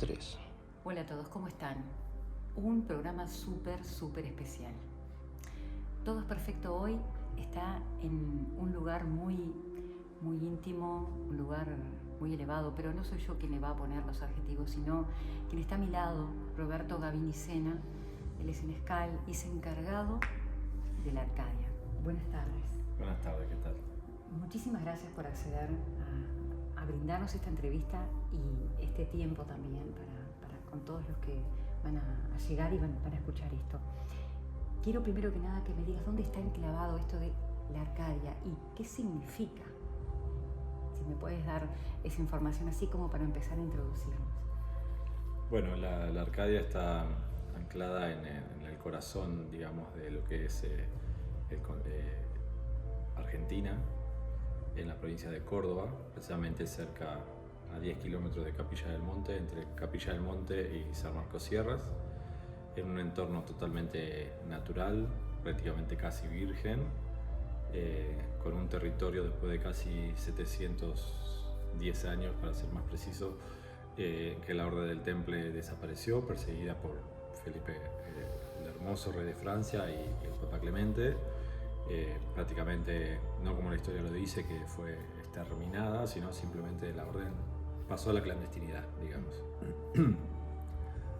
3. Hola a todos, ¿cómo están? Un programa súper especial. Todo es perfecto hoy está en un lugar muy íntimo, un lugar muy elevado, pero no soy yo quien le va a poner los adjetivos, sino quien está a mi lado, Roberto Gavinicena. Él es senescal y es encargado de la Arcadia. Buenas tardes. Buenas tardes, ¿qué tal? Muchísimas gracias por acceder a brindarnos esta entrevista y este tiempo también para con todos los que van a llegar y van a escuchar esto. Quiero primero que nada que me digas dónde está enclavado esto de la Arcadia y qué significa. Si me puedes dar esa información así como para empezar a introducirnos. Bueno, la Arcadia está anclada en el corazón, digamos, de lo que es Argentina, en la provincia de Córdoba, precisamente cerca a 10 kilómetros de Capilla del Monte, entre Capilla del Monte y San Marcos Sierras, en un entorno totalmente natural, prácticamente casi virgen, con un territorio después de casi 710 años, para ser más preciso, que la Orden del Temple desapareció, perseguida por Felipe el Hermoso, rey de Francia, y el Papa Clemente. Prácticamente, no como la historia lo dice, que fue exterminada, sino simplemente la orden pasó a la clandestinidad, digamos.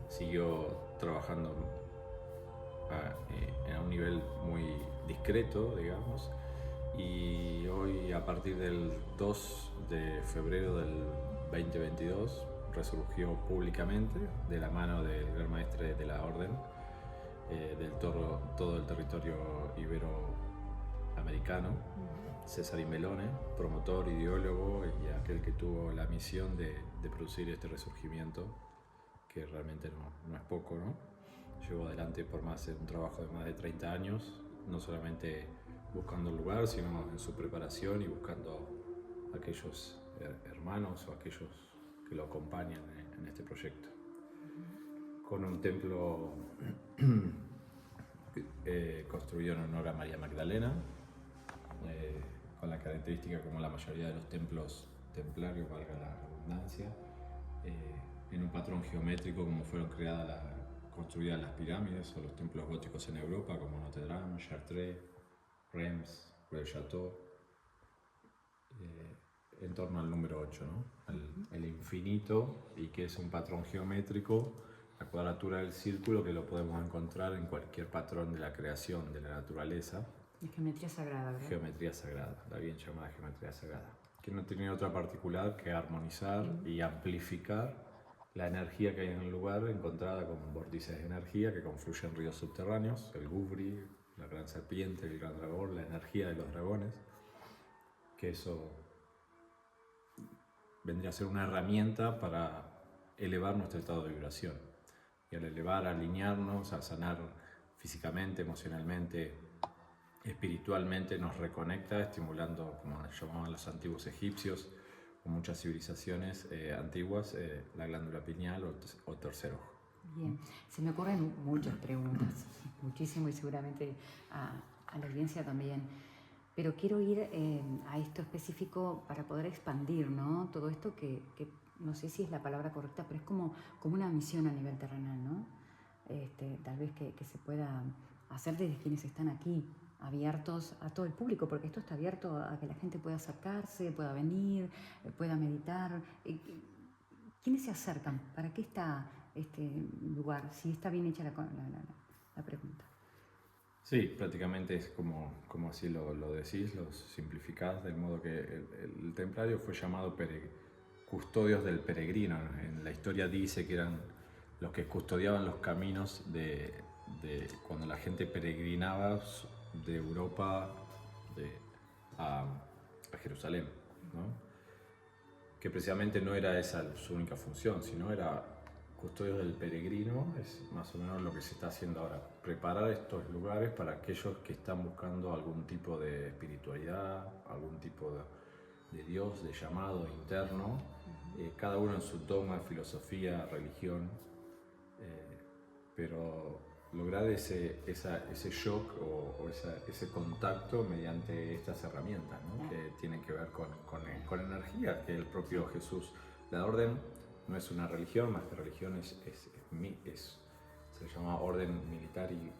Siguió trabajando a un nivel muy discreto, digamos, y hoy, a partir del 2 de febrero del 2022, resurgió públicamente de la mano del gran maestre de la orden, del todo el territorio iberoamericano, César Imbelone, promotor, ideólogo y aquel que tuvo la misión de producir este resurgimiento, que realmente no es poco, ¿no? Llevó adelante un trabajo de más de 30 años, no solamente buscando el lugar, sino en su preparación y buscando aquellos hermanos o aquellos que lo acompañan en este proyecto. Con un templo construido en honor a María Magdalena, con la característica, como la mayoría de los templos templarios, valga la redundancia, en un patrón geométrico como fueron construidas las pirámides o los templos góticos en Europa, como Notre Dame, Chartres, Reims, el Château, en torno al número 8, ¿no? El infinito, y que es un patrón geométrico, la cuadratura del círculo, que lo podemos encontrar en cualquier patrón de la creación, de la naturaleza. La geometría sagrada, ¿verdad? Geometría sagrada, la bien llamada geometría sagrada, que no tiene otra particular que armonizar y amplificar la energía que hay en el lugar, encontrada con vórtices de energía que confluyen en ríos subterráneos, el Gubri, la gran serpiente, el gran dragón, la energía de los dragones, que eso vendría a ser una herramienta para elevar nuestro estado de vibración. Y al elevar, alinearnos, a sanar físicamente, emocionalmente, espiritualmente, nos reconecta, estimulando, como llamaban los antiguos egipcios, o muchas civilizaciones antiguas, la glándula pineal o tercer ojo. Bien, se me ocurren muchas preguntas, muchísimo, y seguramente a la audiencia también. Pero quiero ir a esto específico para poder expandir, ¿no? Todo esto que no sé si es la palabra correcta, pero es como una misión a nivel terrenal, ¿no? Tal vez que se pueda hacer desde quienes están aquí, abiertos a todo el público, porque esto está abierto a que la gente pueda acercarse, pueda venir, pueda meditar. ¿Quiénes se acercan? ¿Para qué está este lugar? Si está bien hecha la pregunta. Sí, prácticamente es como así lo decís, lo simplificás, del modo que el templario fue llamado custodios del peregrino. En la historia dice que eran los que custodiaban los caminos de cuando la gente peregrinaba de Europa a Jerusalén, ¿no? Que precisamente no era esa su única función, sino era custodios del peregrino. Es más o menos lo que se está haciendo ahora, preparar estos lugares para aquellos que están buscando algún tipo de espiritualidad, algún tipo de Dios, de llamado interno, cada uno en su dogma, filosofía, religión, pero lograr ese shock o ese contacto mediante estas herramientas, ¿no? Que tienen que ver con energía, que el propio Jesús, la orden no es una religión, más que religión se le llama orden militar y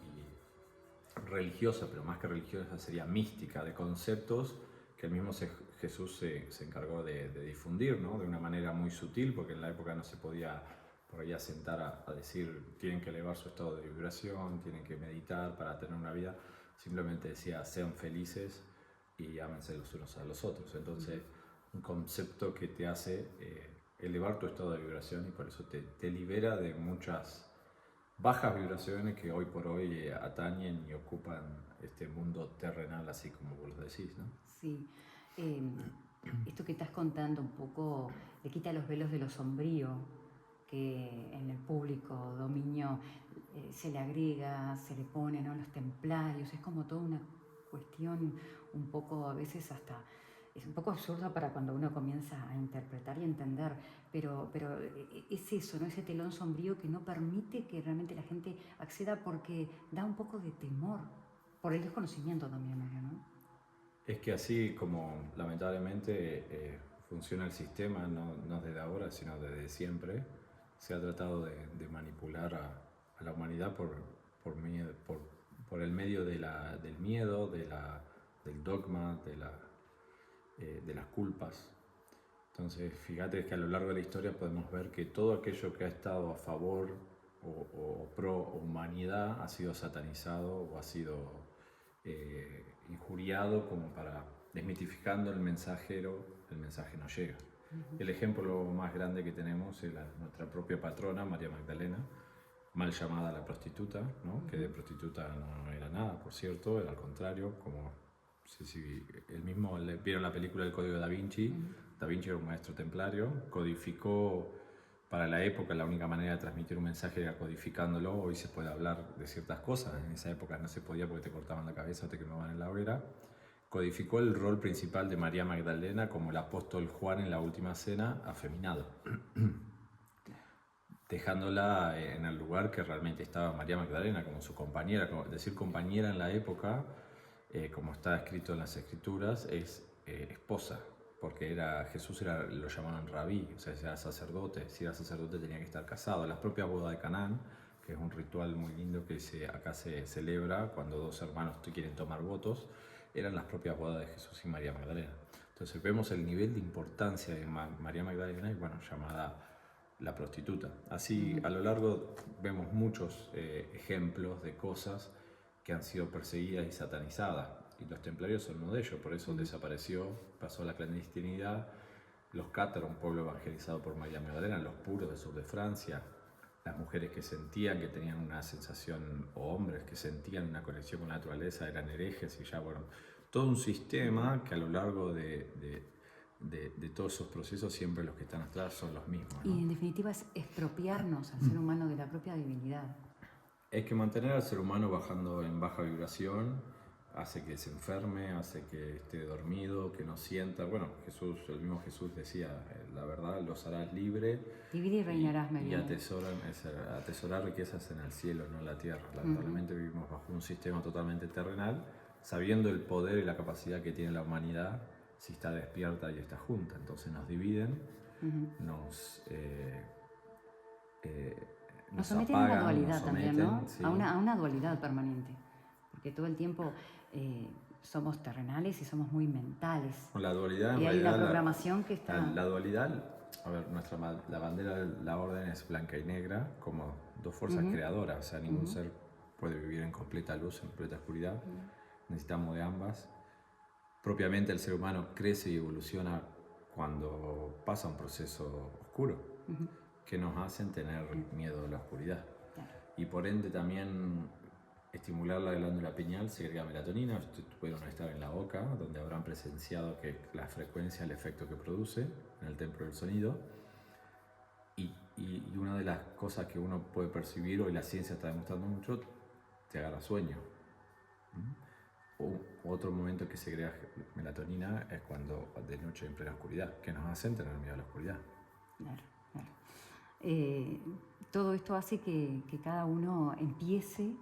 religiosa, pero más que religiosa sería mística, de conceptos que el mismo Jesús se encargó de difundir, ¿no? De una manera muy sutil, porque en la época no se podía por ahí sentar a decir tienen que elevar su estado de vibración, tienen que meditar para tener una vida. Simplemente decía sean felices y ámense los unos a los otros. Entonces, un concepto que te hace elevar tu estado de vibración y por eso te libera de muchas bajas vibraciones que hoy por hoy atañen y ocupan este mundo terrenal, así como vos lo decís, ¿no? Sí. Esto que estás contando un poco le quita los velos de lo sombrío que en el público dominio se le agrega, se le pone, ¿no? Los templarios, es como toda una cuestión un poco, a veces hasta, es un poco absurdo para cuando uno comienza a interpretar y entender, pero es eso, ¿no? Ese telón sombrío que no permite que realmente la gente acceda porque da un poco de temor, por el desconocimiento también, ¿no? Es que así como lamentablemente funciona el sistema, no desde ahora, sino desde siempre, se ha tratado de manipular a la humanidad por el medio del miedo, del dogma, de las culpas. Entonces, fíjate que a lo largo de la historia podemos ver que todo aquello que ha estado a favor o pro humanidad ha sido satanizado o ha sido injuriado como para, desmitificando el mensaje no llega. El ejemplo más grande que tenemos es nuestra propia patrona, María Magdalena, mal llamada la prostituta, ¿no? Que de prostituta no era nada, por cierto, era al contrario, como si el mismo vieron la película El Código de Da Vinci. Da Vinci era un maestro templario, codificó para la época, la única manera de transmitir un mensaje era codificándolo. Hoy se puede hablar de ciertas cosas, en esa época no se podía porque te cortaban la cabeza o te quemaban en la hoguera. Codificó el rol principal de María Magdalena como el apóstol Juan en la última cena, afeminado, dejándola en el lugar que realmente estaba María Magdalena, como su compañera. Decir compañera en la época, como está escrito en las escrituras, es esposa, porque Jesús lo llamaban rabí, o sea, era sacerdote. Si era sacerdote tenía que estar casado. Las propias bodas de Canaán, que es un ritual muy lindo que acá se celebra cuando dos hermanos quieren tomar votos, eran las propias bodas de Jesús y María Magdalena. Entonces vemos el nivel de importancia de María Magdalena y bueno, llamada la prostituta. Así a lo largo vemos muchos ejemplos de cosas que han sido perseguidas y satanizadas. Y los templarios son uno de ellos, por eso desapareció, pasó a la clandestinidad. Los cátaros, un pueblo evangelizado por María Magdalena, los puros del sur de Francia, las mujeres que sentían que tenían una sensación, o hombres que sentían una conexión con la naturaleza, eran herejes y ya, bueno, todo un sistema que a lo largo de todos esos procesos siempre los que están atrás son los mismos, ¿no? Y en definitiva es expropiarnos al ser humano de la propia divinidad. Es que mantener al ser humano bajando en baja vibración hace que se enferme, hace que esté dormido, que no sienta. Bueno, el mismo Jesús decía, la verdad los harás libre. Divide y reinarás, me y viene. atesorar riquezas en el cielo, no en la tierra. Lamentablemente vivimos bajo un sistema totalmente terrenal, sabiendo el poder y la capacidad que tiene la humanidad si está despierta y está junta. Entonces nos dividen, nos someten apagan, a una dualidad también, ¿no? Sí. A una dualidad permanente. Porque todo el tiempo somos terrenales y somos muy mentales. Con la dualidad, y hay una programación que está... La dualidad, a ver, la bandera de la orden es blanca y negra, como dos fuerzas creadoras. O sea, ningún ser puede vivir en completa luz, en completa oscuridad. Necesitamos de ambas. Propiamente el ser humano crece y evoluciona cuando pasa un proceso oscuro, que nos hacen tener miedo a la oscuridad. Claro. Y por ende también estimular la glándula pineal segrega melatonina. Pudieron estar en la boca, donde habrán presenciado que la frecuencia, el efecto que produce en el templo del sonido. Y una de las cosas que uno puede percibir, hoy la ciencia está demostrando mucho, te agarra sueño. Otro momento que segrega melatonina es cuando de noche en plena oscuridad, que nos hacen tener miedo a la oscuridad. Claro, claro. Todo esto hace que cada uno empiece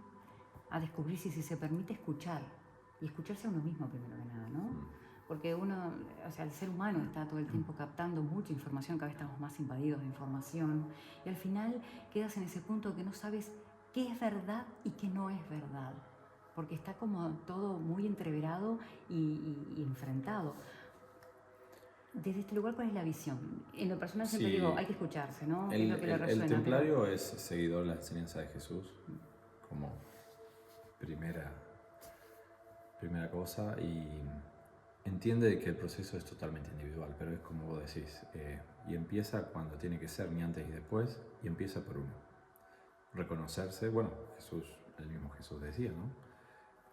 a descubrirse, si se permite, escuchar. Y escucharse a uno mismo primero que nada, ¿no? porque uno, o sea, el ser humano está todo el tiempo captando mucha información, cada vez estamos más invadidos de información, y al final quedas en ese punto que no sabes qué es verdad y qué no es verdad, porque está como todo muy entreverado y enfrentado. Desde este lugar, ¿cuál es la visión? En lo personal siempre Sí, digo, hay que escucharse, ¿no? ¿Qué es lo que le resuena? el templario es seguidor de la enseñanza de Jesús como primera cosa, y entiende que el proceso es totalmente individual, pero es como vos decís, y empieza cuando tiene que ser, ni antes ni después, y empieza por uno. Reconocerse, bueno, el mismo Jesús decía, ¿no?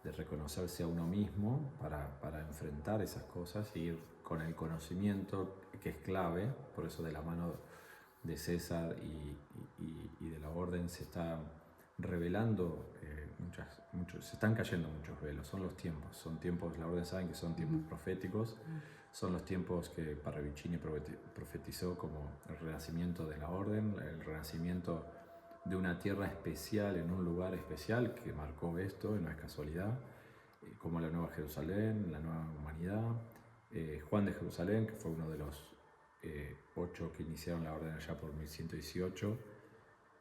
De reconocerse a uno mismo para enfrentar esas cosas y ir con el conocimiento, que es clave, por eso de la mano de César y de la orden se está revelando se están cayendo muchos velos, son los tiempos, la orden saben que son tiempos proféticos, son los tiempos que Parravicini profetizó como el renacimiento de la orden, el renacimiento de una tierra especial en un lugar especial que marcó esto, y no es casualidad, como la Nueva Jerusalén, la Nueva Humanidad. Juan de Jerusalén, que fue uno de los 8 que iniciaron la orden allá por 1118,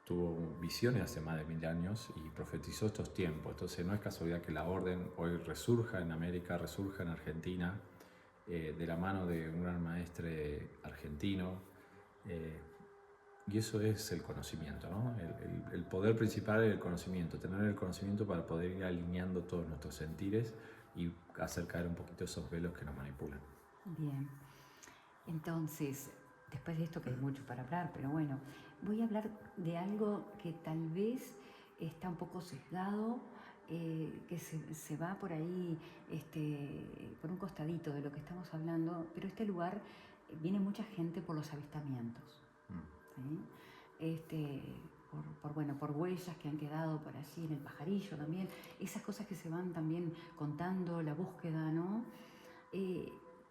tuvo visiones hace más de 1000 años y profetizó estos tiempos. Entonces no es casualidad que la orden hoy resurja en América, resurja en Argentina, de la mano de un gran maestre argentino. Y eso es el conocimiento, ¿no? El poder principal es el conocimiento, tener el conocimiento para poder ir alineando todos nuestros sentires y hacer caer un poquito esos velos que nos manipulan. Bien, entonces, después de esto que hay mucho para hablar, pero bueno, voy a hablar de algo que tal vez está un poco sesgado, que se va por ahí, por un costadito de lo que estamos hablando, pero este lugar viene mucha gente por los avistamientos. ¿Sí? Por huellas que han quedado por allí en el pajarillo también, esas cosas que se van también contando, la búsqueda, ¿no?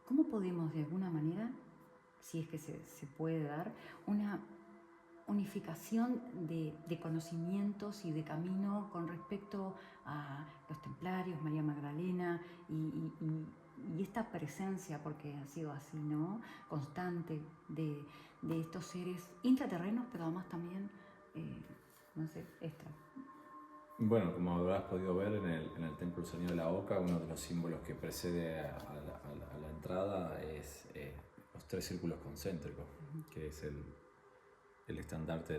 ¿Cómo podemos de alguna manera, si es que se puede dar, una unificación de conocimientos y de camino con respecto a los templarios, María Magdalena y esta presencia, porque ha sido así, ¿no? Constante de estos seres intraterrenos, pero además también, no sé, extra. Bueno, como habrás podido ver en el Templo del Sonido de la Oca, uno de los símbolos que precede a la entrada es los 3 círculos concéntricos, que es el estandarte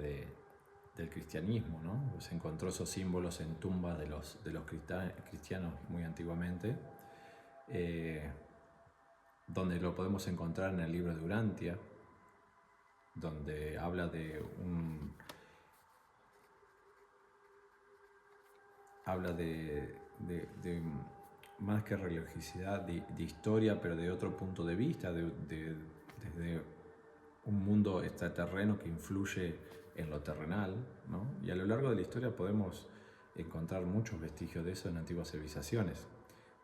del cristianismo, ¿no? Se encontró esos símbolos en tumbas de los cristianos muy antiguamente, donde lo podemos encontrar en el libro de Urantia, donde habla de más que religiosidad, de historia, pero de otro punto de vista, desde un mundo extraterreno que influye en lo terrenal, ¿no? Y a lo largo de la historia podemos encontrar muchos vestigios de eso en antiguas civilizaciones.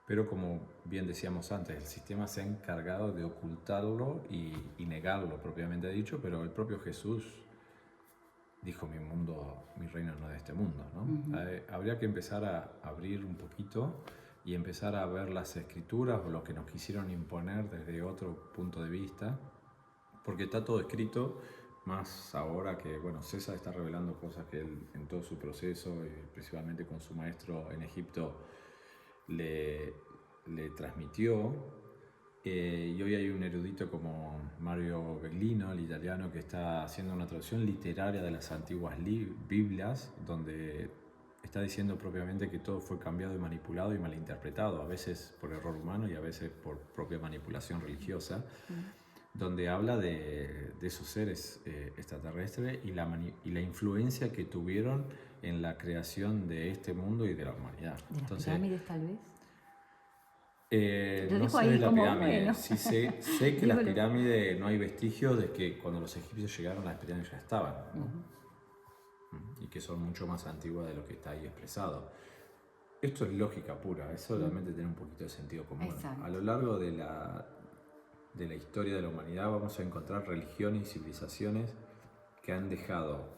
Pero como bien decíamos antes, el sistema se ha encargado de ocultarlo y negarlo propiamente dicho, pero el propio Jesús dijo: mi reino no es de este mundo, ¿no? Habría que empezar a abrir un poquito y empezar a ver las escrituras o lo que nos quisieron imponer desde otro punto de vista, porque está todo escrito, más ahora que, bueno, César está revelando cosas que él en todo su proceso, principalmente con su maestro en Egipto, le transmitió. Y hoy hay un erudito como Mario Bellino, el italiano, que está haciendo una traducción literaria de las antiguas Biblias, donde está diciendo propiamente que todo fue cambiado y manipulado y malinterpretado, a veces por error humano y a veces por propia manipulación religiosa, donde habla de esos seres extraterrestres y la influencia que tuvieron en la creación de este mundo y de la humanidad. ¿De las pirámides tal vez? No sé de la pirámide, bueno. Sí sé que las pirámides no hay vestigios de que cuando los egipcios llegaron las pirámides ya estaban, ¿no? Y que son mucho más antiguas de lo que está ahí expresado. Esto es lógica pura, es solamente tener un poquito de sentido común. Exacto. A lo largo de la historia de la humanidad vamos a encontrar religiones y civilizaciones que han dejado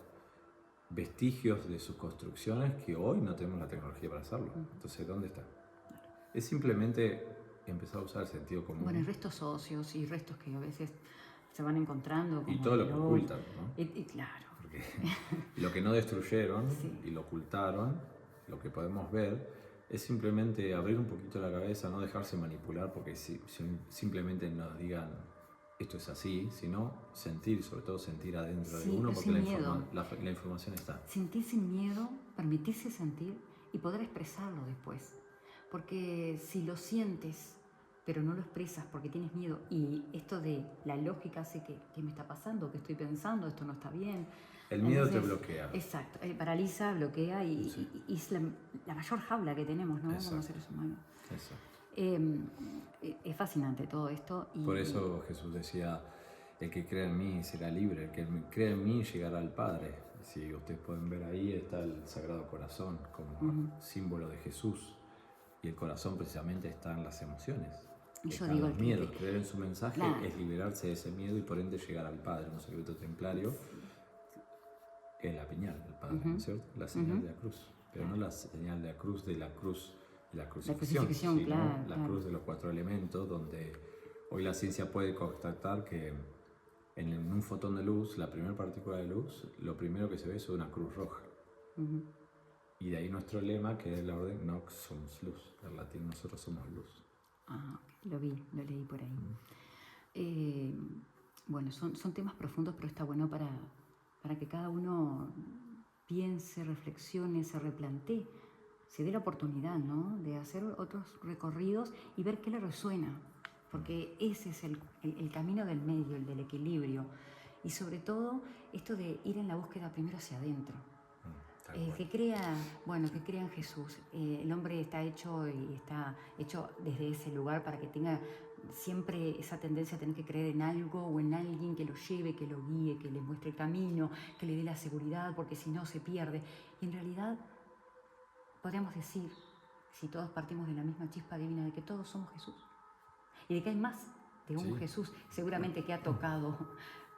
vestigios de sus construcciones que hoy no tenemos la tecnología para hacerlo. Entonces, ¿dónde está? Es simplemente empezar a usar el sentido común. Bueno, y restos óseos y restos que a veces se van encontrando. Y como todo lo que el ocultan, ¿no? Y claro. Porque lo que no destruyeron Sí. y lo ocultaron, lo que podemos ver, es simplemente abrir un poquito la cabeza, no dejarse manipular porque si simplemente nos digan esto es así, sino sentir, sobre todo sentir adentro de Sí, uno, porque sin miedo. la información está. Sentir sin miedo, permitirse sentir y poder expresarlo después. Porque si lo sientes, pero no lo expresas porque tienes miedo, y esto de la lógica hace que ¿qué me está pasando? ¿Qué estoy pensando? Esto no está bien. El miedo Entonces, te bloquea. Exacto, paraliza, bloquea Sí. y es la mayor jaula que tenemos, ¿no? Exacto. Como seres humanos. Eso. Es fascinante todo esto. Por eso Jesús decía, el que crea en mí será libre, el que crea en mí llegará al Padre. Si ustedes pueden ver ahí está el Sagrado Corazón como símbolo de Jesús. Y el corazón precisamente está en las emociones. Y yo Están digo, los el que- miedos. Creer en su mensaje Claro. es liberarse de ese miedo y por ende llegar al Padre, un secreto templario, que es la señal del Padre, ¿no es cierto? La señal de la cruz. Pero no la señal de la cruz de la crucifixión, crucifixión, sino claro, la claro. cruz de los 4 elementos, donde hoy la ciencia puede constatar que en un fotón de luz, la primera partícula de luz, lo primero que se ve es una cruz roja. Y de ahí nuestro lema, que es la orden Nox somos luz. En latín, nosotros somos luz. Ah, ok, lo leí por ahí. Bueno, son temas profundos, pero está bueno para que cada uno piense, reflexione, se replantee, se dé la oportunidad, ¿no?, de hacer otros recorridos y ver qué le resuena, porque ese es el camino del medio, el del equilibrio, y sobre todo esto de ir en la búsqueda primero hacia adentro. Que crea en Jesús. El hombre está hecho y está hecho desde ese lugar para que tenga siempre esa tendencia a tener que creer en algo o en alguien que lo lleve, que lo guíe, que le muestre el camino, que le dé la seguridad, porque si no se pierde. Y en realidad podríamos decir, si todos partimos de la misma chispa divina, de que todos somos Jesús y de que hay más de un Jesús seguramente que ha tocado.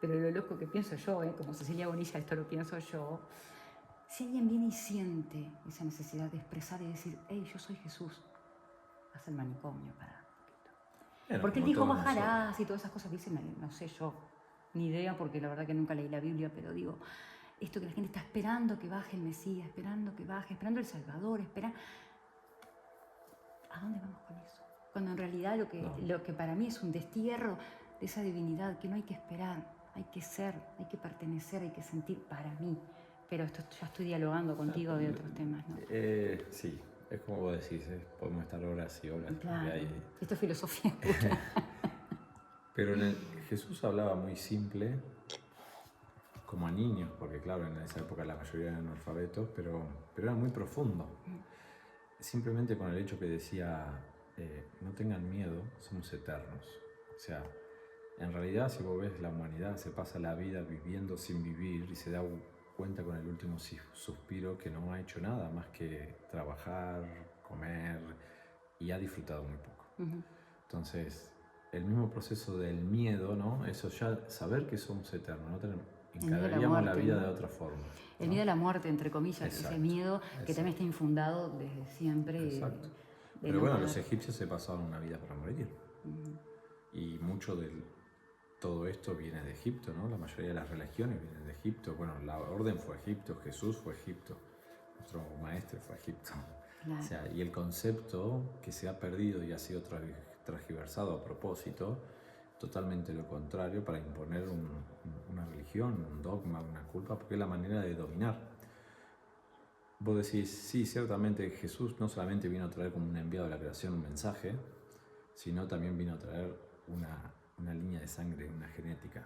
Pero lo loco que pienso yo, como Cecilia Bonilla, esto lo pienso yo. Si alguien viene y siente esa necesidad de expresar y decir, hey, yo soy Jesús, haz el manicomio para un poquito. Bueno, porque él como dijo todos bajarás y todas esas cosas dicen, no sé yo, ni idea, porque la verdad que nunca leí la Biblia, pero digo, esto que la gente está esperando que baje el Mesías, esperando que baje, esperando el Salvador, ¿a dónde vamos con eso? Cuando en realidad lo que para mí es un destierro de esa divinidad, que no hay que esperar, hay que ser, hay que pertenecer, hay que sentir para mí. Pero esto ya estoy dialogando contigo de otros temas, ¿no? Sí, es como vos decís, podemos estar horas y horas. Claro, ahí. esto es filosofía pura. Pero Jesús hablaba muy simple, como a niños, porque claro, en esa época la mayoría eran analfabetos, pero era muy profundo. Simplemente con el hecho que decía, no tengan miedo, somos eternos. O sea, en realidad si vos ves la humanidad se pasa la vida viviendo sin vivir y se da cuenta con el último suspiro que no ha hecho nada más que trabajar, comer y ha disfrutado muy poco. Entonces, el mismo proceso del miedo, ¿no? Eso ya, saber que somos eternos, no encararíamos la vida de otra forma. El miedo a la muerte, entre comillas, ese miedo que también está infundado desde siempre. Exacto. Pero bueno, los egipcios se pasaban una vida para morir. Y mucho de todo esto viene de Egipto, ¿no? La mayoría de las religiones vienen de Egipto. Bueno, la orden fue Egipto, Jesús fue Egipto, nuestro maestro fue Egipto. Claro. O sea, y el concepto que se ha perdido y ha sido transgiversado a propósito, totalmente lo contrario, para imponer una religión, un dogma, una culpa, porque es la manera de dominar. Vos decís, sí, ciertamente Jesús no solamente vino a traer como un enviado de la creación un mensaje, sino también vino a traer una línea de sangre, una genética.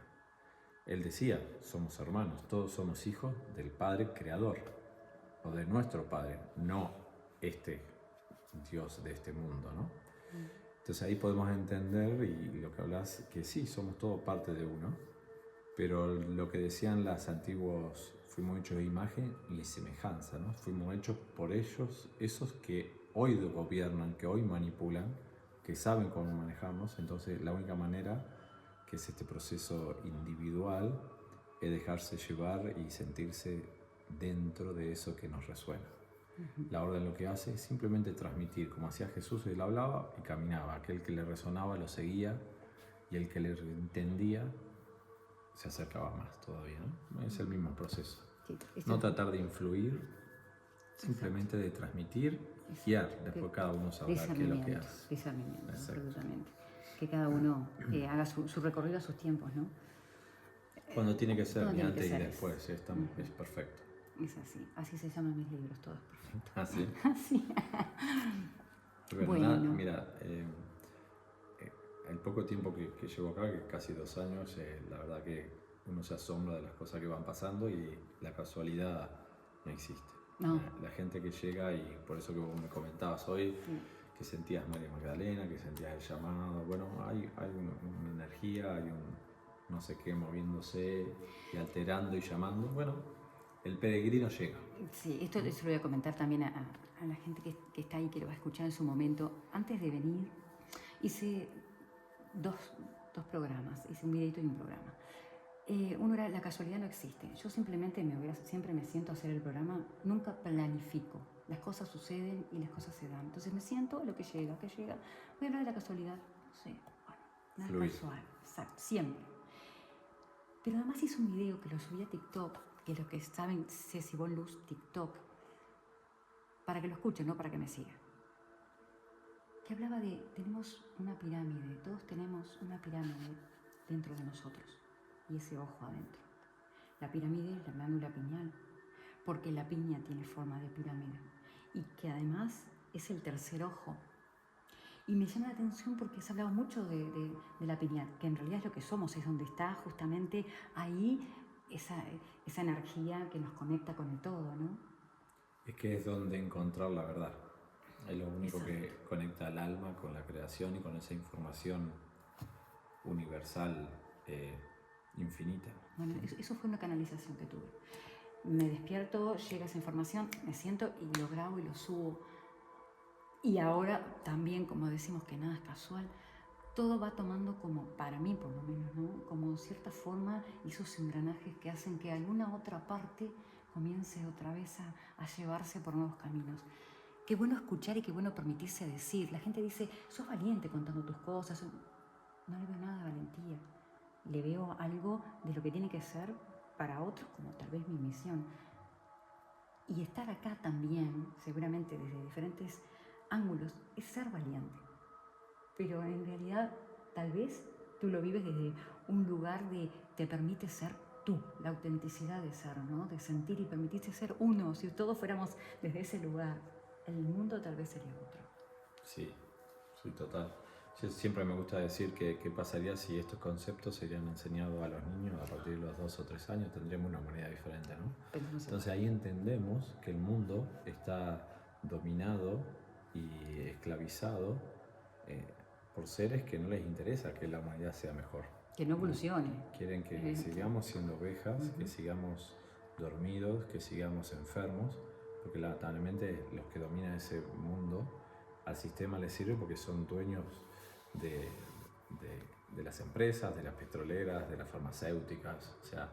Él decía, somos hermanos, todos somos hijos del Padre Creador, o de nuestro Padre, no este Dios de este mundo, ¿no? Entonces ahí podemos entender, y lo que hablas, que sí, somos todos parte de uno, pero lo que decían los antiguos, fuimos hechos de imagen y semejanza, ¿no? Fuimos hechos por ellos, esos que hoy gobiernan, que hoy manipulan, que saben cómo manejarnos. Entonces la única manera, que es este proceso individual, es dejarse llevar y sentirse dentro de eso que nos resuena. La orden lo que hace es simplemente transmitir, como hacía Jesús, él hablaba y caminaba. Aquel que le resonaba lo seguía y el que le entendía se acercaba más todavía, ¿no? Es el mismo proceso. Sí, No tratar de influir, simplemente de transmitir y guiar. Después cada uno sabrá qué es lo que hace. Discernimiento, absolutamente. Que cada uno haga su recorrido a sus tiempos, ¿no? Cuando tiene que ser, ni tiene que antes y ser, después, es perfecto. Es así, así se llaman mis libros, todos perfectos. ¿Ah, sí? Así. Bueno, mira, el poco tiempo que llevo acá, que casi 2 años, la verdad que uno se asombra de las cosas que van pasando y la casualidad no existe. No. La gente que llega, y por eso que vos me comentabas hoy, Sí. que sentías María Magdalena, que sentías el llamado, bueno, hay una energía, hay un no sé qué moviéndose y alterando y llamando. Bueno, el peregrino llega. Sí, esto se lo voy a comentar también a la gente que está ahí, que lo va a escuchar en su momento. Antes de venir, hice dos programas, hice un videito y un programa. Uno era la casualidad no existe. Yo simplemente siempre me siento a hacer el programa, nunca planifico. Las cosas suceden y las cosas se dan. Entonces me siento, lo que llega. Voy a hablar de la casualidad, no sé, bueno, nada Fluir. casual, exacto, siempre. Pero además hice un video que lo subí a TikTok, que los que saben, Ceci Von Luz, TikTok, para que lo escuchen, no para que me sigan. Que hablaba de, tenemos una pirámide, todos tenemos una pirámide dentro de nosotros y ese ojo adentro. La pirámide es la glándula pineal, porque la piña tiene forma de pirámide y que además es el tercer ojo. Y me llama la atención porque se ha hablado mucho de la piña, que en realidad es lo que somos, es donde está justamente ahí esa energía que nos conecta con el todo, ¿no? Es que es donde encontrar la verdad. Es lo único que conecta al alma con la creación y con esa información universal, infinita. Bueno, eso fue una canalización que tuve. Me despierto, llega esa información, me siento y lo grabo y lo subo. Y ahora también, como decimos que nada es casual, todo va tomando como, para mí por lo menos, ¿no? Como cierta forma esos engranajes que hacen que alguna otra parte comience otra vez a llevarse por nuevos caminos. Qué bueno escuchar y qué bueno permitirse decir. La gente dice, sos valiente contando tus cosas. No le veo nada de valentía. Le veo algo de lo que tiene que ser para otros, como tal vez mi misión. Y estar acá también, seguramente desde diferentes ángulos, es ser valiente. Pero en realidad, tal vez tú lo vives desde un lugar de te permite ser tú, la autenticidad de ser, ¿no? De sentir y permitirse ser uno. Si todos fuéramos desde ese lugar, el mundo tal vez sería otro. Sí, total. Yo siempre me gusta decir que qué pasaría si estos conceptos serían enseñados a los niños a partir de los 2 o 3 años, tendríamos una humanidad diferente, ¿no? Entonces ahí entendemos que el mundo está dominado y esclavizado por seres que no les interesa que la humanidad sea mejor. Que no evolucione. Quieren que sigamos siendo ovejas, que sigamos dormidos, que sigamos enfermos, porque lamentablemente los que dominan ese mundo al sistema les sirve porque son dueños de las empresas, de las petroleras, de las farmacéuticas. O sea,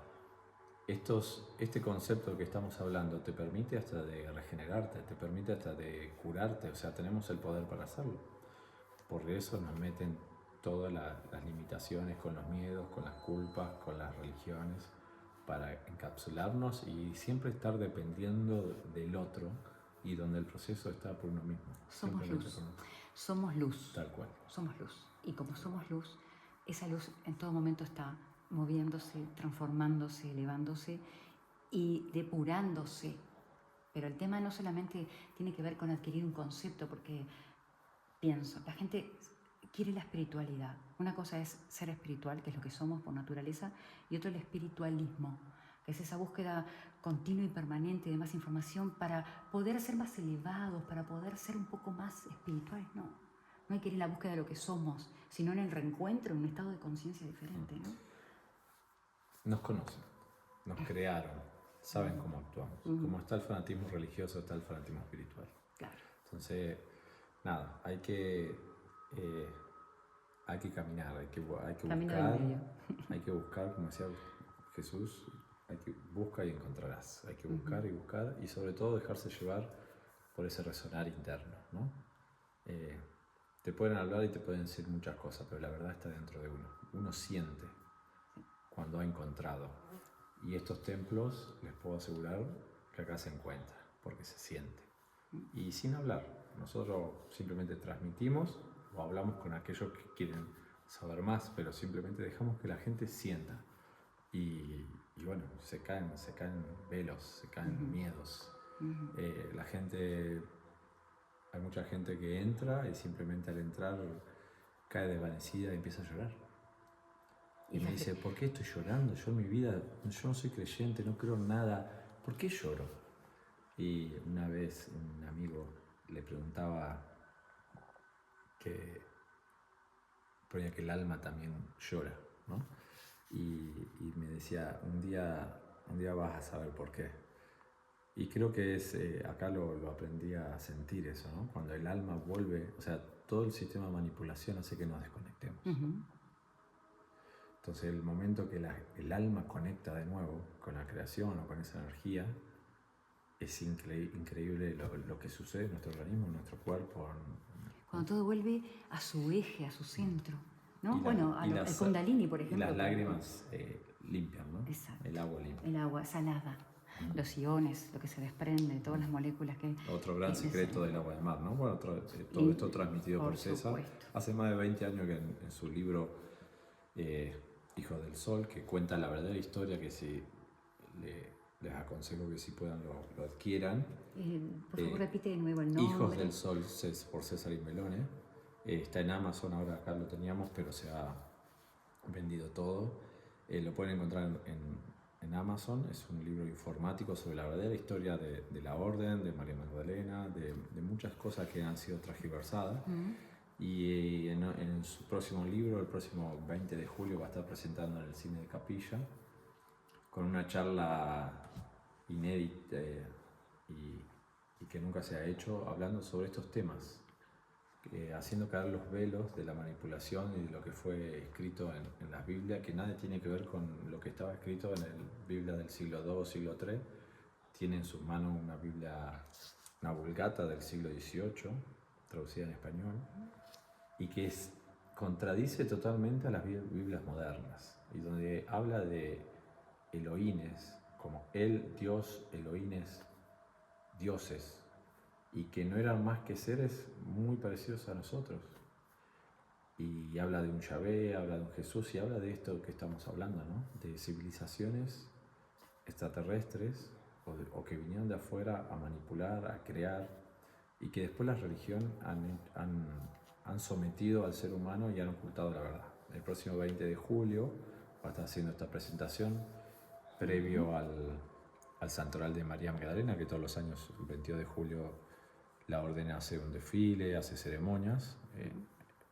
este concepto que estamos hablando te permite hasta de regenerarte, te permite hasta de curarte, o sea, tenemos el poder para hacerlo. Por eso nos meten todas las limitaciones con los miedos, con las culpas, con las religiones, para encapsularnos y siempre estar dependiendo del otro y donde el proceso está por uno mismo. Somos luz. Somos luz. Tal cual. Somos luz. Y como somos luz, esa luz en todo momento está moviéndose, transformándose, elevándose y depurándose. Pero el tema no solamente tiene que ver con adquirir un concepto, porque pienso, la gente quiere la espiritualidad. Una cosa es ser espiritual, que es lo que somos por naturaleza, y otro el espiritualismo, que es esa búsqueda continua y permanente de más información para poder ser más elevados, para poder ser un poco más espirituales. No hay que ir en la búsqueda de lo que somos, sino en el reencuentro, en un estado de conciencia diferente, ¿no? Nos conocen, nos crearon, saben cómo actuamos. Como está el fanatismo religioso, está el fanatismo espiritual. Claro. Entonces, nada, hay que caminar, hay que buscar, como decía Jesús, hay que buscar y encontrarás. Hay que buscar y buscar y sobre todo dejarse llevar por ese resonar interno, ¿no? Te pueden hablar y te pueden decir muchas cosas, pero la verdad está dentro de uno. Uno siente cuando ha encontrado. Y estos templos, les puedo asegurar que acá se encuentra, porque se siente. Y sin hablar, nosotros simplemente transmitimos o hablamos con aquellos que quieren saber más, pero simplemente dejamos que la gente sienta. Y bueno, se caen velos, se caen miedos. La gente, hay mucha gente que entra y simplemente al entrar cae desvanecida y empieza a llorar. Y me dice, ¿por qué estoy llorando? Yo en mi vida, yo no soy creyente, no creo en nada, ¿por qué lloro? Y una vez un amigo le preguntaba que ponía que el alma también llora, ¿no? Y me decía, un día vas a saber por qué. Y creo que acá lo aprendí a sentir eso, ¿no? Cuando el alma vuelve, o sea, todo el sistema de manipulación hace que nos desconectemos. Entonces el momento que el alma conecta de nuevo con la creación o con esa energía, es increíble lo que sucede en nuestro organismo, en nuestro cuerpo. Cuando todo vuelve a su eje, a su centro, ¿no? El Kundalini, por ejemplo. Y las lágrimas limpian, ¿no? Exacto. El agua limpia. El agua salada. Los iones, lo que se desprende, todas las moléculas que... Otro gran secreto del agua del mar, ¿no? Bueno, todo esto transmitido por César. Supuesto. Hace más de 20 años que en su libro Hijos del Sol, que cuenta la verdadera historia, que si les aconsejo que si puedan lo adquieran. Por favor, repite de nuevo el nombre. Hijos del Sol, por César Imbelone. Está en Amazon, ahora acá lo teníamos, pero se ha vendido todo. Lo pueden encontrar en Amazon. Es un libro informático sobre la verdadera historia de la Orden, de María Magdalena, de muchas cosas que han sido transgiversadas. Y en su próximo libro, el próximo 20 de julio, va a estar presentando en el Cine de Capilla, con una charla inédita y que nunca se ha hecho, hablando sobre estos temas, haciendo caer los velos de la manipulación y de lo que fue escrito en la Biblia, que nada tiene que ver con lo que estaba escrito en la Biblia del siglo II, siglo III. Tiene en sus manos una Biblia, una Vulgata del siglo XVIII, traducida en español, y que contradice totalmente a las Biblias modernas, y donde habla de Elohines, como el Dios, Elohines, dioses, y que no eran más que seres muy parecidos a nosotros. Y habla de un Yahvé, habla de un Jesús, y habla de esto que estamos hablando, ¿no? De civilizaciones extraterrestres o que vinieron de afuera a manipular, a crear, y que después la religión han sometido al ser humano y han ocultado la verdad. El próximo 20 de julio va a estar haciendo esta presentación previo al Santoral de María Magdalena, que todos los años, el 22 de julio, la orden hace un desfile, hace ceremonias.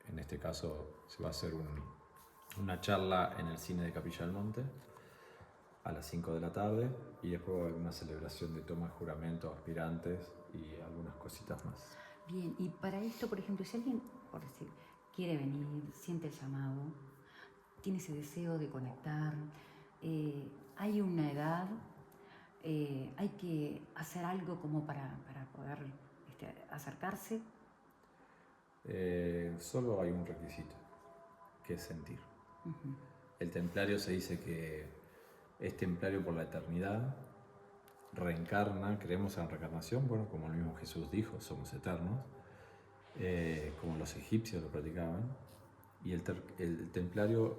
En este caso se va a hacer una charla en el Cine de Capilla del Monte a las 5 de la tarde, y después va a haber una celebración de toma de juramento a aspirantes y algunas cositas más. Bien, y para esto, por ejemplo, si alguien, por decir, quiere venir, siente el llamado, tiene ese deseo de conectar, hay una edad, hay que hacer algo como para poder acercarse. Solo hay un requisito, que es sentir. El templario se dice que es templario por la eternidad, reencarna, creemos en la reencarnación, bueno, como el mismo Jesús dijo, somos eternos, como los egipcios lo practicaban, y el templario,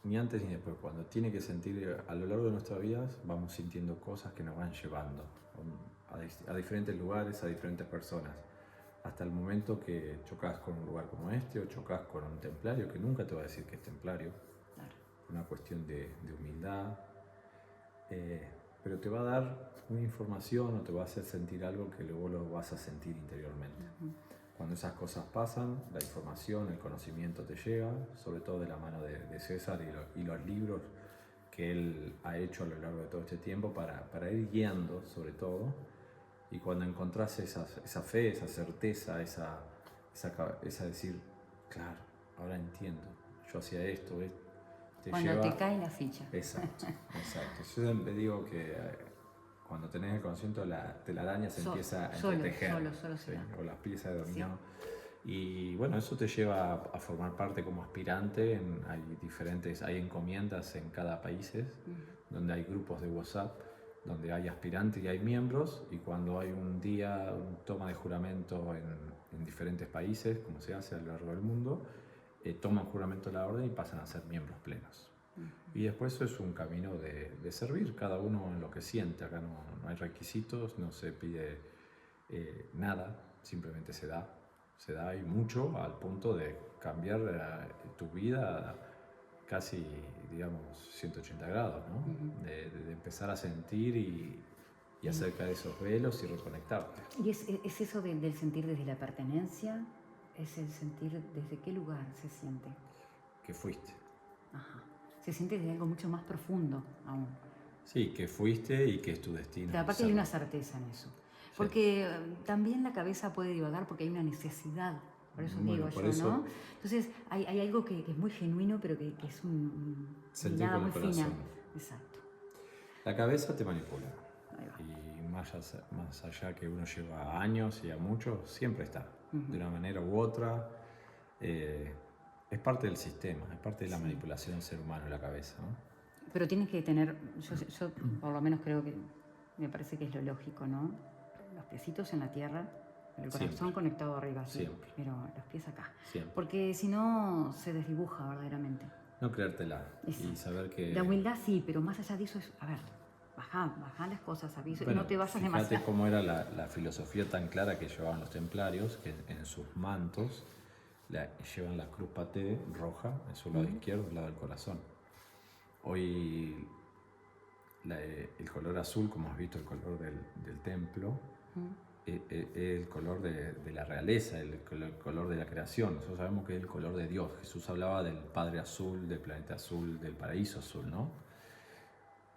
ni antes ni después, cuando tiene que sentir, a lo largo de nuestras vidas vamos sintiendo cosas que nos van llevando a diferentes lugares, a diferentes personas, hasta el momento que chocas con un lugar como este, o chocas con un templario que nunca te va a decir que es templario. Claro. Una cuestión de humildad, pero te va a dar una información o te va a hacer sentir algo que luego lo vas a sentir interiormente. Cuando esas cosas pasan, la información, el conocimiento te llega, sobre todo de la mano de César y los libros que él ha hecho a lo largo de todo este tiempo para ir guiando, sobre todo. Y cuando encontrás esa fe, esa certeza, esa decir, claro, ahora entiendo, yo hacía esto, cuando te cae la ficha. Exacto. Yo siempre digo que cuando tenés el conocimiento, la telaraña se empieza a entretejer. Solo se da. O las piezas de dominó. Y bueno, eso te lleva a formar parte como aspirante. Hay encomiendas en cada país, donde hay grupos de WhatsApp, donde hay aspirantes y hay miembros. Y cuando hay un día, un toma de juramento en diferentes países, como se hace a lo largo del mundo, toman juramento de la orden y pasan a ser miembros plenos. Y después eso es un camino de servir, cada uno en lo que siente. Acá no hay requisitos, no se pide nada, simplemente se da y mucho, al punto de cambiar tu vida casi, digamos, 180 grados, ¿no? De empezar a sentir y hacer caer esos velos y reconectarte. ¿Y es eso del sentir desde la pertenencia? ¿Es el sentir desde qué lugar se siente? Que fuiste. Ajá. Se siente desde algo mucho más profundo aún. Sí, que fuiste y que es tu destino. Pero aparte hay una certeza en eso. Porque también la cabeza puede divagar porque hay una necesidad. Por eso digo yo, ¿no? Entonces hay algo que es muy genuino, pero que es nada muy fina. Exacto. La cabeza te manipula. Y más allá que uno lleva años y a muchos, siempre está. De una manera u otra. Es parte del sistema, es parte de la manipulación del ser humano, la cabeza, ¿no? Pero tienes que tener, yo por lo menos creo que, me parece que es lo lógico, ¿no? Los piecitos en la tierra, el corazón conectado arriba, siempre. Pero los pies acá. Siempre. Porque si no, se desdibuja verdaderamente. No creértela y saber que... La humildad sí, pero más allá de eso es, a ver, bajá las cosas, aviso, y no te vayas demasiado. Fíjate cómo era la filosofía tan clara que llevaban los templarios, que en sus mantos llevan la cruz paté roja en su lado izquierdo, al lado del corazón. Hoy el color azul, como has visto, el color del templo, es el color de la realeza, el color de la creación. Nosotros sabemos que es el color de Dios. Jesús hablaba del Padre Azul, del planeta azul, del paraíso azul, ¿no?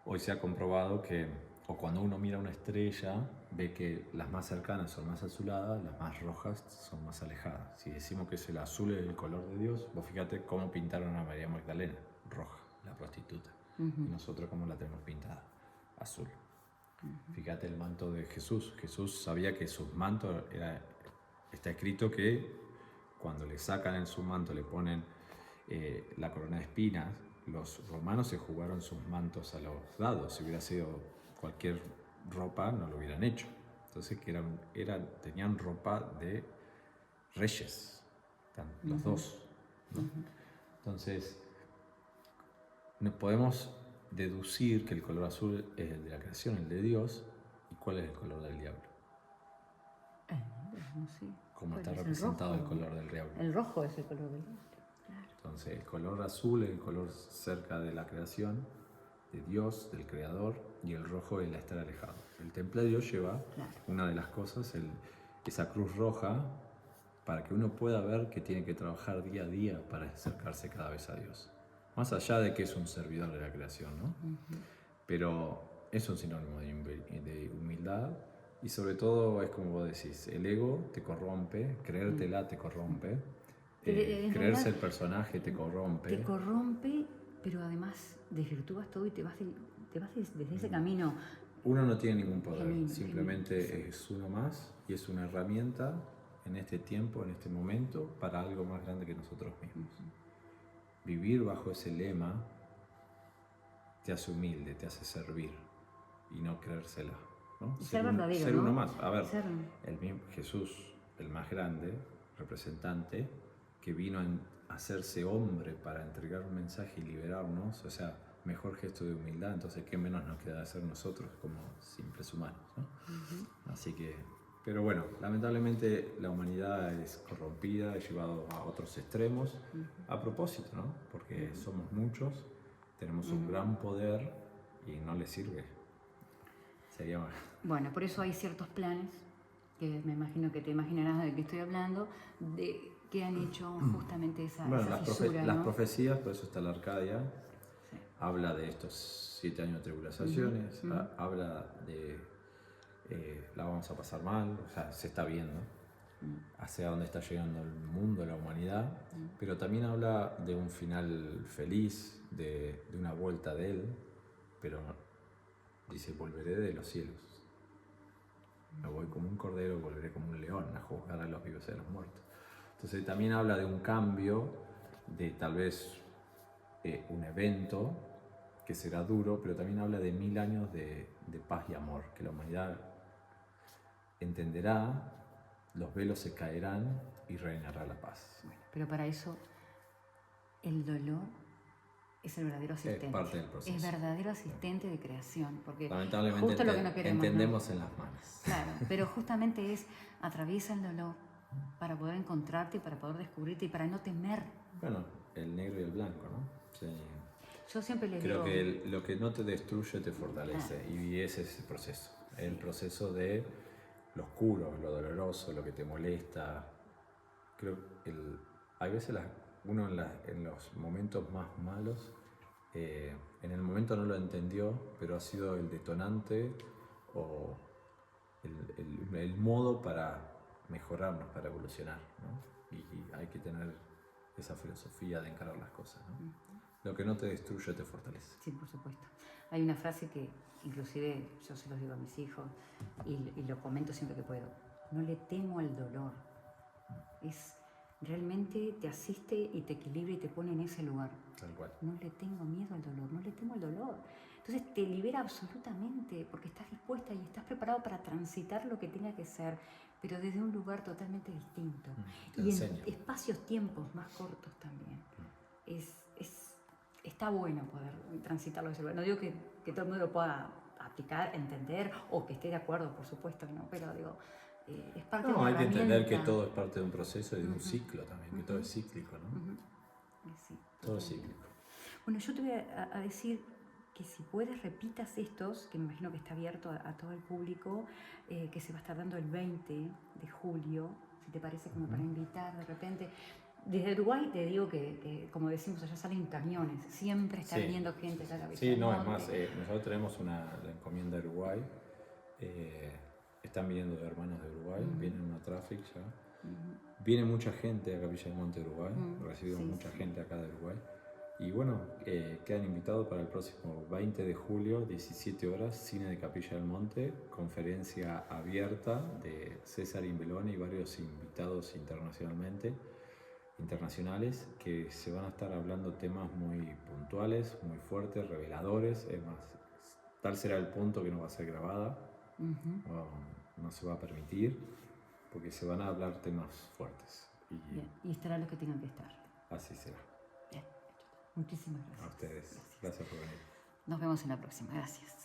Hoy se ha comprobado que, o cuando uno mira una estrella, ve que las más cercanas son más azuladas, las más rojas son más alejadas. Si decimos que es el azul el color de Dios, vos fíjate cómo pintaron a María Magdalena, roja, la prostituta. Y nosotros cómo la tenemos pintada, azul. Fíjate el manto de Jesús. Jesús sabía que sus mantos, está escrito que cuando le sacan en su manto, le ponen la corona de espinas, los romanos se jugaron sus mantos a los dados. Si hubiera sido cualquier ropa, no lo hubieran hecho. Entonces tenían ropa de reyes, los dos, ¿no? Entonces, nos podemos deducir que el color azul es el de la creación, el de Dios. ¿Y cuál es el color del diablo? No sé. ¿Cómo está representado el color del diablo? El rojo es el color del diablo. Claro. Entonces, el color azul es el color cerca de la creación, de Dios, del Creador, y el rojo es el estar alejado. El templario lleva una de las cosas, esa cruz roja, para que uno pueda ver que tiene que trabajar día a día para acercarse cada vez a Dios. Más allá de que es un servidor de la creación, ¿no? Pero es un sinónimo de humildad, y sobre todo es como vos decís, el ego te corrompe, creértela te corrompe, creerse el personaje te corrompe. Te corrompe, pero además desvirtúas todo y te vas desde ese camino. Uno no tiene ningún poder, simplemente es uno más y es una herramienta en este tiempo, en este momento, para algo más grande que nosotros mismos. Vivir bajo ese lema te hace humilde, te hace servir y no creérsela, ¿no? Ser verdadero, ser ¿no? uno más. A ver, el mismo Jesús, el más grande representante, que vino a hacerse hombre para entregar un mensaje y liberarnos, o sea, mejor gesto de humildad. Entonces, ¿qué menos nos queda hacer nosotros como simples humanos, ¿no? Así que, pero bueno, lamentablemente la humanidad es corrompida, es llevado a otros extremos, a propósito, ¿no? Porque somos muchos, tenemos un gran poder y no les sirve. Sería mal. Bueno, por eso hay ciertos planes, que me imagino que te imaginarás de qué estoy hablando, que han hecho justamente esa fisura, ¿no? Las profecías, por eso está la Arcadia, habla de estos 7 años de tribulaciones, habla de la vamos a pasar mal, o sea, se está viendo hacia dónde está llegando el mundo, la humanidad, pero también habla de un final feliz, de una vuelta de él, pero Dice, volveré de los cielos. Me voy como un cordero, volveré como un león a juzgar a los vivos y a los muertos. Entonces también habla de un cambio, de tal vez un evento que será duro, pero también habla de 1000 años de paz y amor, que la humanidad entenderá, los velos se caerán y reinará la paz. Bueno, pero para eso el dolor es el verdadero asistente. Es parte del proceso. Es verdadero asistente de creación, porque Lamentablemente justo lo que no queremos, entendemos ¿no? en las manos. Claro, pero justamente es atraviesa el dolor para poder encontrarte, para poder descubrirte y para no temer. Bueno, el negro y el blanco, ¿no? Sí. Yo siempre les Creo digo... que lo que no te destruye te fortalece, y ese es el proceso. Sí. El proceso de lo oscuro, lo doloroso, lo que te molesta. Creo que hay veces uno en los momentos más malos, en el momento no lo entendió, pero ha sido el detonante o el modo para mejorarnos, para evolucionar, ¿no? Y hay que tener esa filosofía de encarar las cosas, ¿no? Lo que no te destruye te fortalece. Sí, por supuesto. Hay una frase que inclusive yo se los digo a mis hijos y lo comento siempre que puedo. No le temo al dolor. Realmente te asiste y te equilibra y te pone en ese lugar. Tal cual. No le tengo miedo al dolor, no le temo al dolor. Entonces te libera absolutamente porque estás dispuesta y estás preparado para transitar lo que tenga que ser, pero desde un lugar totalmente distinto. Y en espacios-tiempos más cortos también. Está bueno poder transitarlo de ese lugar. No digo que todo el mundo lo pueda aplicar, entender o que esté de acuerdo, por supuesto que no, pero digo, es parte de una hay que herramienta. entender que todo es parte de un proceso y de un ciclo también, que todo es cíclico, ¿no? Sí, todo es cíclico. Bueno, yo te voy a decir que si puedes repitas estos, que me imagino que está abierto a todo el público, que se va a estar dando el 20 de julio, si te parece, como para invitar de repente. Desde Uruguay te digo que, como decimos allá, salen camiones, siempre está viniendo gente acá a la Sí, no, es más, nosotros tenemos la encomienda de Uruguay, están viniendo de hermanos de Uruguay, vienen una traffic ya, viene mucha gente a Capilla del Monte de Uruguay, recibimos mucha gente acá de Uruguay, y bueno, quedan invitados para el próximo 20 de julio, 17 horas, Cine de Capilla del Monte, conferencia abierta de César Imbelone y varios invitados internacionales que se van a estar hablando temas muy puntuales, muy fuertes, reveladores. Es más, tal será el punto que no va a ser grabada, no se va a permitir, porque se van a hablar temas fuertes. Y estarán los que tengan que estar. Así será. Bien, muchísimas gracias. A ustedes. Gracias por venir. Nos vemos en la próxima. Gracias.